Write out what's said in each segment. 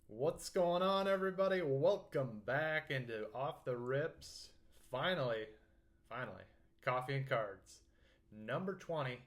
What's going on, everybody? Welcome back into Off the Rips. Finally, Coffee and Cards, number 20.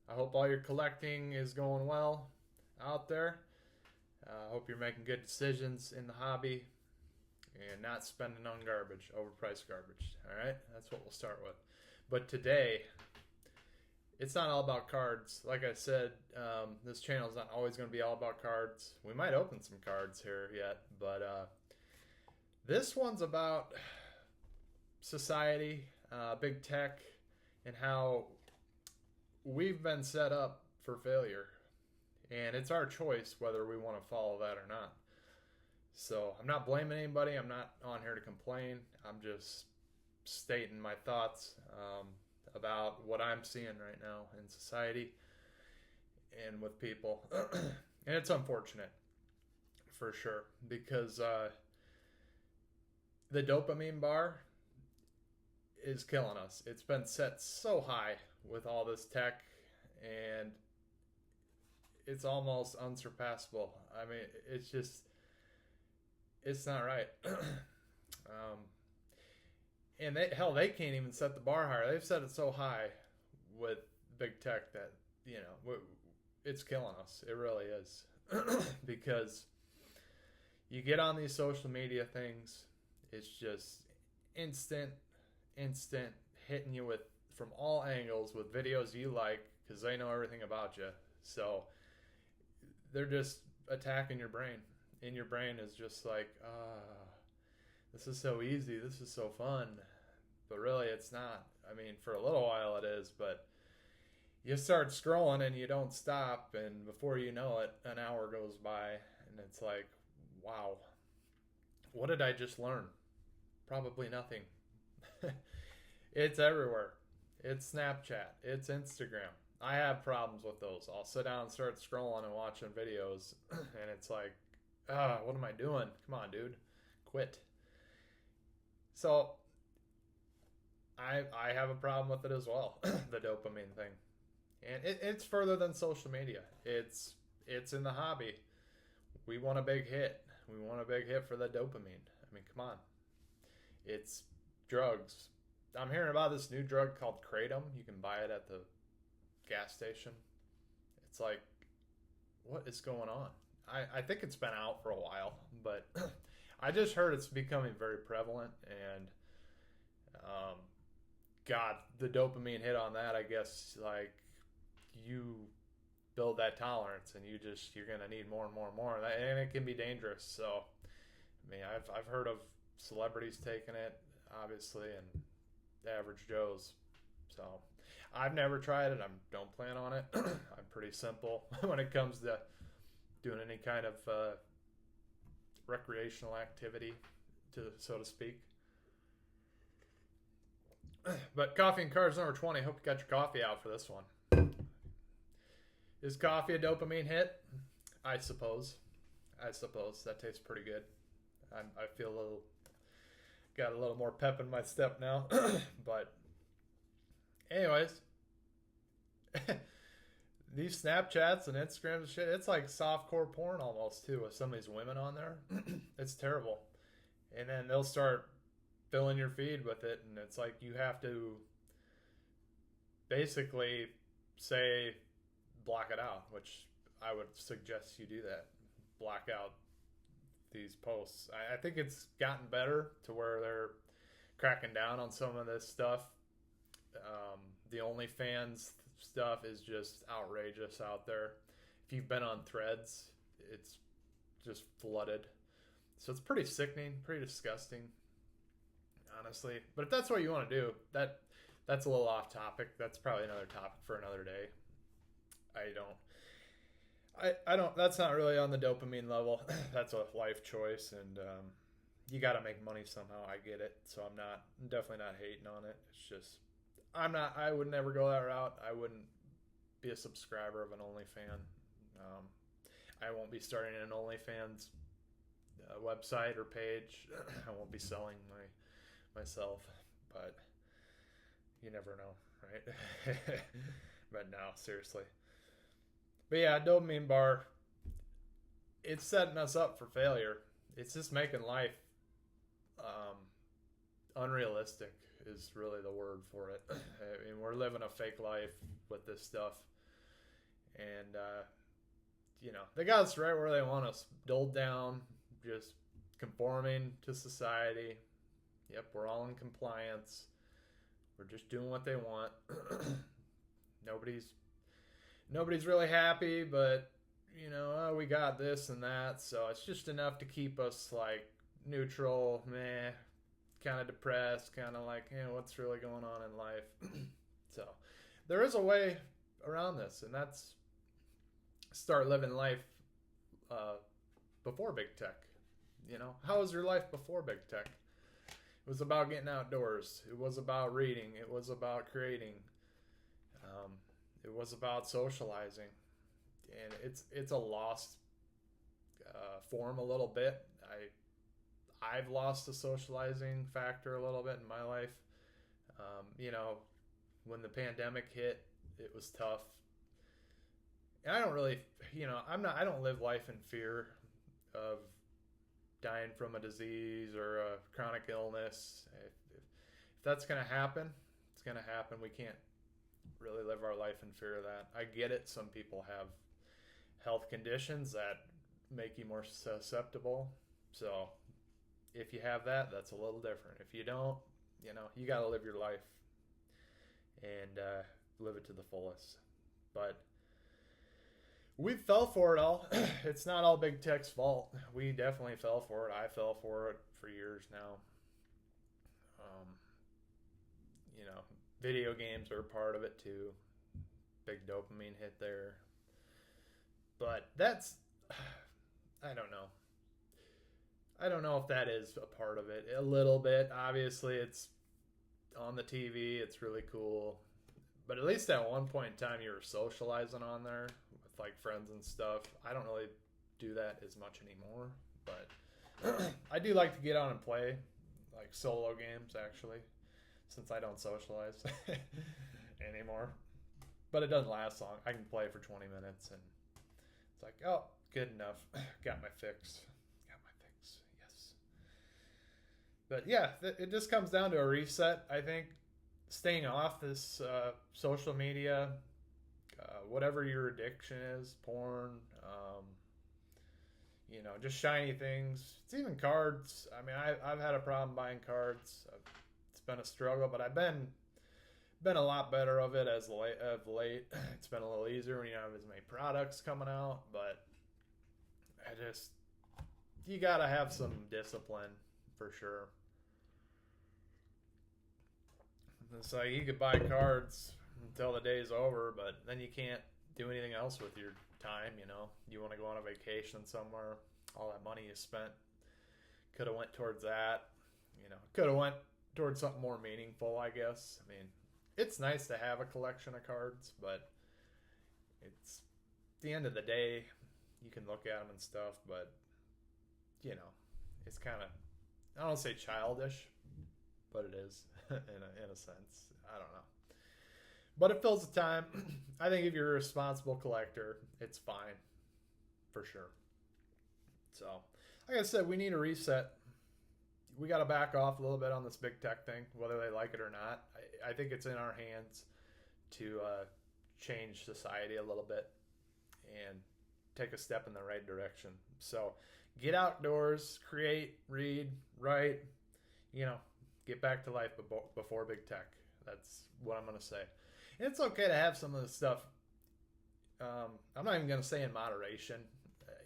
I hope all your collecting is going well out there. I hope you're making good decisions in the hobby and not spending on garbage, overpriced garbage. All right, that's what we'll start with. But today, it's not all about cards. Like I said, this channel is not always going to be all about cards. We might open some cards here yet, but this one's about society, big tech, and how we've been set up for failure. And it's our choice whether we want to follow that or not. So I'm not blaming anybody. I'm not on here to complain. I'm just stating my thoughts about what I'm seeing right now in society and with people. And it's unfortunate for sure because the dopamine bar is killing us. It's been set so high with all this tech, and it's almost unsurpassable. I mean, it's not right. And they can't even set the bar higher. They've set it so high with big tech that it's killing us. It really is. Because you get on these social media things, it's just instant hitting you with from all angles with videos you like because they know everything about you. So they're just attacking your brain, and your brain is just like, this is so easy, this is so fun. But really, it's not. I mean, for a little while it is, but you start scrolling and you don't stop, and before you know it, an hour goes by, and it's like, wow, what did I just learn? Probably nothing. It's everywhere. It's Snapchat. It's Instagram. I have problems with those. I'll sit down and start scrolling and watching videos, and it's like, what am I doing? Come on, dude. Quit. So I have a problem with it as well, the dopamine thing. And it's further than social media. It's in the hobby. We want a big hit. We want a big hit for the dopamine. I mean, come on. It's drugs. I'm hearing about this new drug called Kratom. You can buy it at the gas station. It's like, what is going on? I think it's been out for a while, but I just heard it's becoming very prevalent, and God, the dopamine hit on that, I guess, like, you build that tolerance, and you're gonna need more and more and more, and it can be dangerous. So, I mean, I've heard of celebrities taking it, obviously, and the average Joes. So, I've never tried it. I don't plan on it. I'm pretty simple when it comes to doing any kind of recreational activity, so to speak. But Coffee and Cards number 20. Hope you got your coffee out for this one. Is coffee a dopamine hit? I suppose. That tastes pretty good. I feel got a little more pep in my step now. But anyways, these Snapchats and Instagrams and shit, it's like softcore porn almost too with some of these women on there. It's terrible. And then they'll start filling your feed with it, and it's like you have to basically say block it out, which I would suggest you do that. Block out these posts. I think it's gotten better to where they're cracking down on some of this stuff. The OnlyFans stuff is just outrageous out there. If you've been on Threads, it's just flooded. So it's pretty sickening, pretty disgusting, honestly. But if that's what you want to do, that's a little off topic. That's probably another topic for another day. I don't. That's not really on the dopamine level. That's a life choice, and you got to make money somehow. I get it. So I'm definitely not hating on it. It's just I would never go that route. I wouldn't be a subscriber of an OnlyFans. I won't be starting an OnlyFans website or page. I won't be selling myself, but you never know, right? But no, seriously. But yeah, dopamine bar. it's setting us up for failure. It's just making life um, unrealistic is really the word for it. I mean, we're living a fake life with this stuff, and they got us right where they want us, dulled down, just conforming to society. Yep, we're all in compliance. We're just doing what they want. nobody's really happy, but we got this and that, so it's just enough to keep us like neutral, meh, kind of depressed, kind of like, what's really going on in life? So there is a way around this, and that's start living life before big tech. How was your life before big tech? It was about getting outdoors. It was about reading. It was about creating. It was about socializing, and it's a lost form a little bit. I've lost the socializing factor a little bit in my life. When the pandemic hit, it was tough. And I don't really, I don't live life in fear of dying from a disease or a chronic illness. If that's going to happen, it's going to happen. We can't really live our life in fear of that. I get it. Some people have health conditions that make you more susceptible. So if you have that, that's a little different. If you don't, you got to live your life and live it to the fullest. But we fell for it all. It's not all big tech's fault. We definitely fell for it. I fell for it for years now. Video games are a part of it too. Big dopamine hit there. But that's, I don't know. I don't know if that is a part of it. A little bit. Obviously, it's on the TV. It's really cool. But at least at one point in time, you were socializing on there with like friends and stuff. I don't really do that as much anymore. But I do like to get on and play like solo games, actually, since I don't socialize anymore. But it doesn't last long. I can play for 20 minutes and it's like, oh, good enough. Got my fix. Yes. But yeah, it just comes down to a reset. I think staying off this social media, whatever your addiction is, porn, just shiny things. It's even cards. I mean, I've had a problem buying cards. It's been a struggle, but I've been a lot better of it of late. It's been a little easier when you don't have as many products coming out, but you gotta have some discipline for sure. So you could buy cards until the day's over, but then you can't do anything else with your time. You want to go on a vacation somewhere, all that money you spent could have went towards that. Could have went towards something more meaningful, I guess. I mean, it's nice to have a collection of cards, but it's at the end of the day, you can look at them and stuff, but it's kind of, I don't say childish, but it is in a sense. I don't know. But it fills the time. I think if you're a responsible collector, it's fine. For sure. So, like I said, we need a reset. We got to back off a little bit on this big tech thing, whether they like it or not. I think it's in our hands to change society a little bit and take a step in the right direction. So, get outdoors, create, read, write, get back to life before big tech. That's what I'm going to say. And it's okay to have some of the stuff. I'm not even going to say in moderation.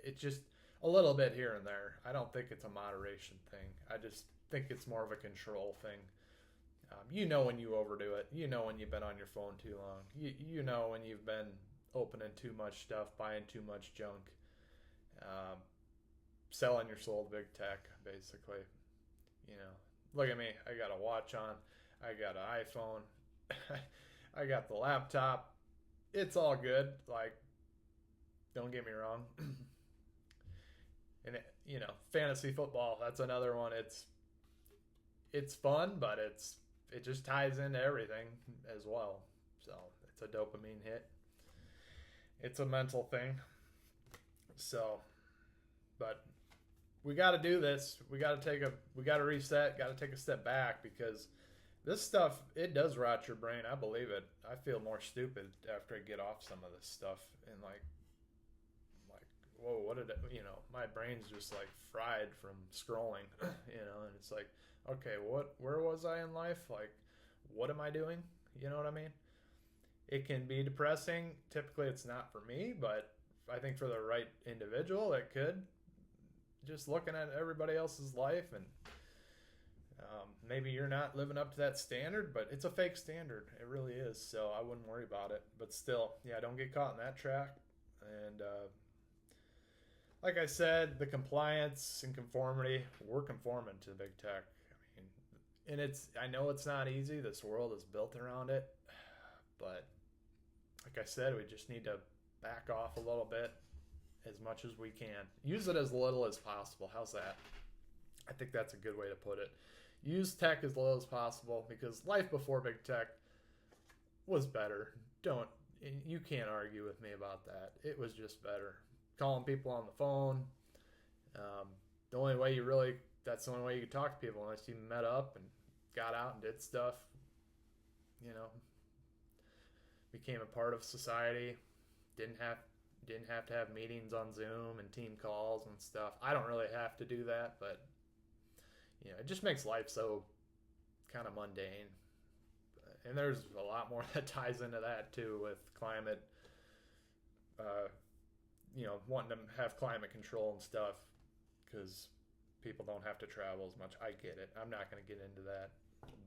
It's just a little bit here and there. I don't think it's a moderation thing. I just think it's more of a control thing. When you overdo it. When you've been on your phone too long. When you've been opening too much stuff, buying too much junk, selling your soul to big tech, basically. Look at me. I got a watch on. I got an iPhone. I got the laptop. It's all good. Like, don't get me wrong. And fantasy football, that's another one. It's fun, but it just ties into everything as well. So it's a dopamine hit. It's a mental thing. So But we got to do this. We got to reset, got to take a step back, because this stuff, it does rot your brain. I believe it. I feel more stupid after I get off some of this stuff, and like, whoa, what did it, my brain's just like fried from scrolling, and it's like, okay, where was I in life? Like, what am I doing? You know what I mean? It can be depressing. Typically it's not for me, but I think for the right individual, it could. Just looking at everybody else's life, and maybe you're not living up to that standard, but it's a fake standard. It really is. So I wouldn't worry about it. But still, yeah, don't get caught in that track. And like I said, the compliance and conformity, we're conforming to big tech. I mean, and I know it's not easy. This world is built around it. But like I said, we just need to back off a little bit as much as we can. Use it as little as possible. How's that? I think that's a good way to put it. Use tech as little as possible, because life before big tech was better. You can't argue with me about that. It was just better. Calling people on the phone. The only way that's the only way you could talk to people, unless you met up and got out and did stuff. Became a part of society. Didn't have to have meetings on Zoom and team calls and stuff. I don't really have to do that, but it just makes life so kind of mundane. And there's a lot more that ties into that too, with climate, wanting to have climate control and stuff, because people don't have to travel as much. I get it. I'm not going to get into that,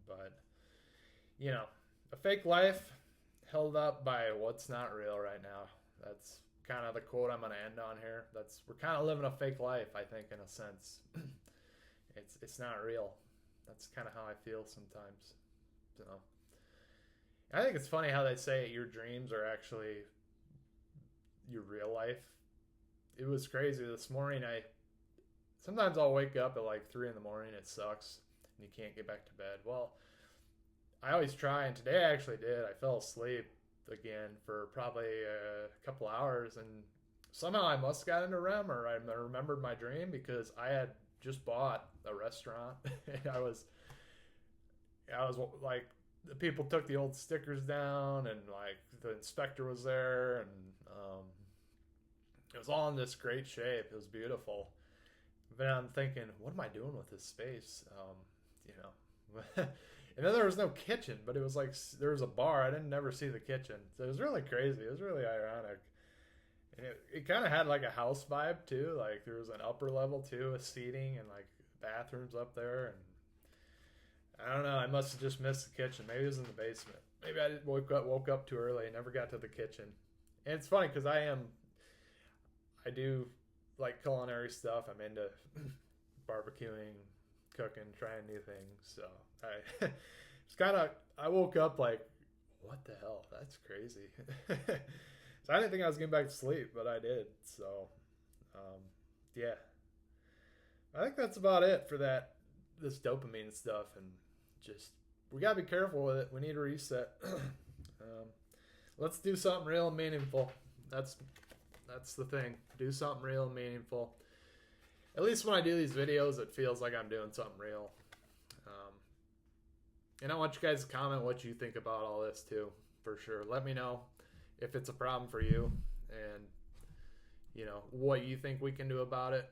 but a fake life held up by what's not real right now. That's kind of the quote I'm going to end on here. We're kind of living a fake life, I think, in a sense. It's not real. That's kind of how I feel sometimes. So I think it's funny how they say your dreams are actually your real life. It was crazy this morning. Sometimes I'll wake up at like 3 in the morning. It sucks, and you can't get back to bed. Well, I always try, and today I actually did. I fell asleep again for probably a couple hours, and somehow I must have got into REM, or I remembered my dream, because I had just bought a restaurant. And I was like, the people took the old stickers down, and like the inspector was there, and it was all in this great shape. It was beautiful. But I'm thinking, what am I doing with this space? And then there was no kitchen, but it was like there was a bar. I didn't never see the kitchen. So it was really crazy. It was really ironic. And it kind of had like a house vibe too. Like there was an upper level too with seating and like bathrooms up there. And I don't know. I must have just missed the kitchen. Maybe it was in the basement. Maybe I woke up too early and never got to the kitchen. And it's funny because I do like culinary stuff. I'm into barbecuing, cooking, trying new things. So I woke up like, what the hell? That's crazy. So I didn't think I was getting back to sleep, but I did. So, yeah. I think that's about it for this dopamine stuff. And just, we got to be careful with it. We need a reset. Let's do something real and meaningful. That's the thing. Do something real and meaningful. At least when I do these videos, it feels like I'm doing something real. And I want you guys to comment what you think about all this too, for sure. Let me know if it's a problem for you, and what you think we can do about it.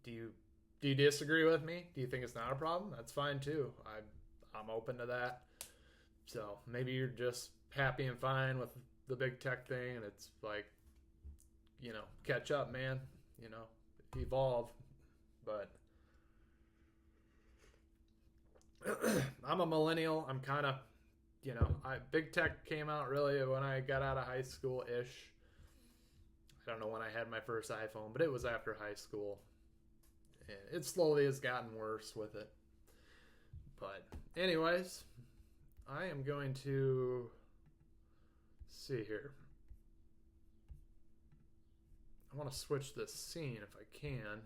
Do you disagree with me? Do you think it's not a problem? That's fine too. I'm open to that. So maybe you're just happy and fine with the big tech thing, and it's like, catch up, man. Evolve. But I'm a millennial. I'm kind of, big tech came out really when I got out of high school-ish. I don't know when I had my first iPhone, but it was after high school. And it slowly has gotten worse with it. But anyways, I am going to see here. I want to switch this scene if I can.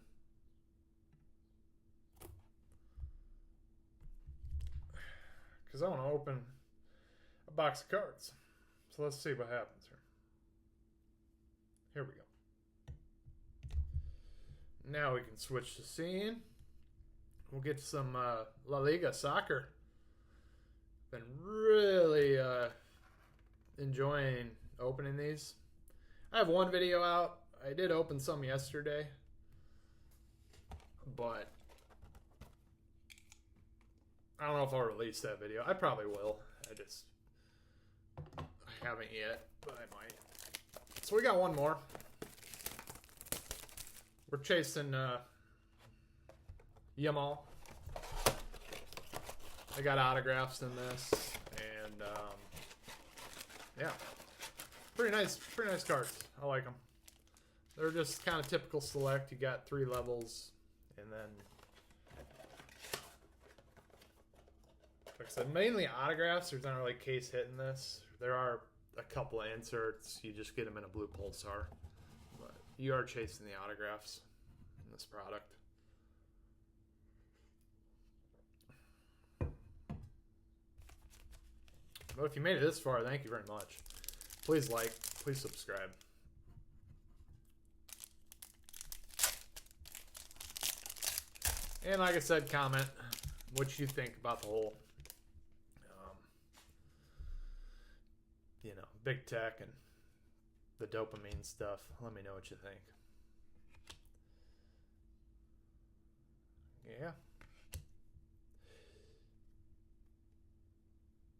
Because I want to open a box of cards. So let's see what happens here. Here we go. Now we can switch the scene. We'll get to some La Liga soccer. Been really enjoying opening these. I have one video out. I did open some yesterday, but I don't know if I'll release that video. I probably will. I haven't yet, but I might. So we got one more. We're chasing Yamal. I got autographs in this, and yeah, pretty nice cards. I like them. They're just kind of typical select. You got 3 levels, and then, like I said, mainly autographs. There's not really case hitting this. There are a couple of inserts. You just get them in a blue pulsar, but you are chasing the autographs in this product. But if you made it this far, thank you very much. Please like, please subscribe. And like I said, comment what you think about the whole, big tech and the dopamine stuff. Let me know what you think. Yeah.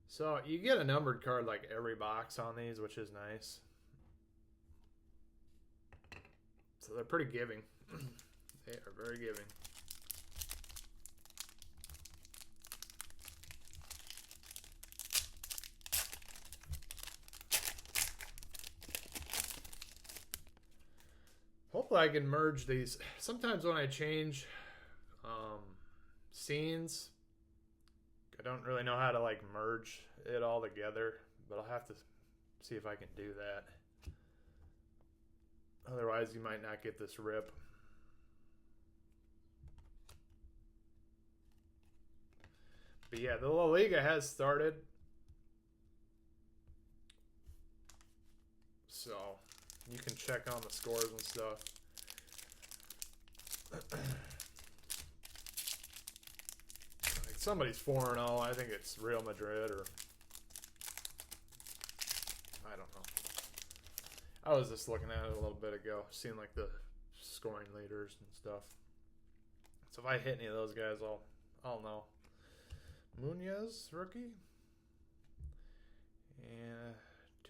So you get a numbered card like every box on these, which is nice. So they're pretty giving. They are very giving. Hopefully I can merge these. Sometimes when I change scenes, I don't really know how to like merge it all together, but I'll have to see if I can do that. Otherwise you might not get this rip. But yeah, the La Liga has started. So you can check on the scores and stuff. Like somebody's 4-0. I think it's Real Madrid or I don't know. I was just looking at it a little bit ago, seeing like the scoring leaders and stuff. So if I hit any of those guys, I'll know. Munoz, rookie. And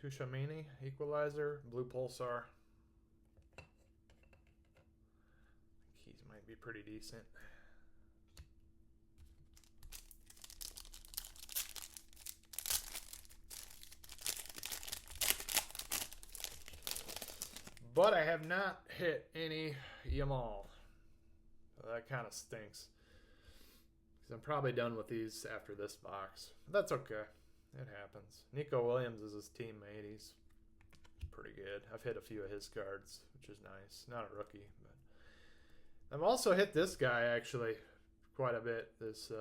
Tushamini, equalizer, blue pulsar. Keys might be pretty decent. But I have not hit any Yamal. So that kind of stinks. Because I'm probably done with these after this box. But that's okay. It happens. Nico Williams is his teammate. He's pretty good. I've hit a few of his cards, which is nice. Not a rookie. But I've also hit this guy, actually, quite a bit. This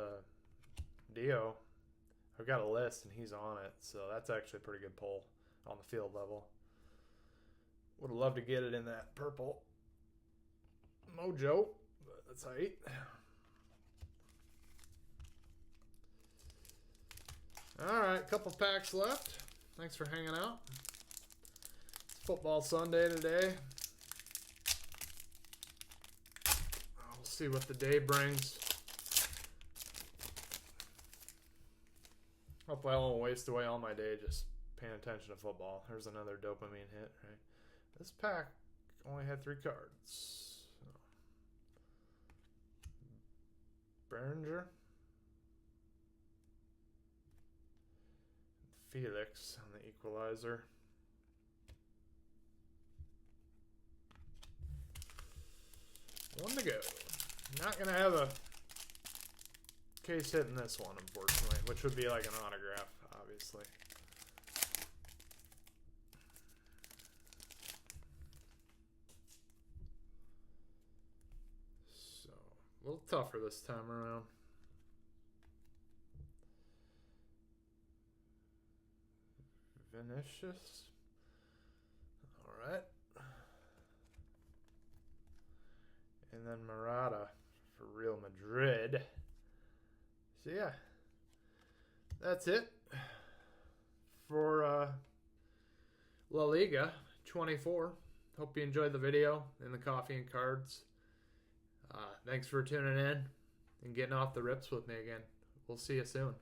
Dio. I've got a list, and he's on it. So that's actually a pretty good pull on the field level. Would have loved to get it in that purple mojo, but that's height. Alright, couple packs left. Thanks for hanging out. It's Football Sunday today. We'll see what the day brings. Hopefully I won't waste away all my day just paying attention to football. There's another dopamine hit, right? This pack only had 3 cards. Berenger. Felix on the equalizer. One to go. Not going to have a case hit in this one, unfortunately, which would be like an autograph, obviously. So, a little tougher this time around. Vinicius. All right. and then Morata for Real Madrid. So yeah, that's it for La Liga 24. Hope you enjoyed the video and the coffee and cards. Thanks for tuning in and getting off the rips with me again. We'll see you soon.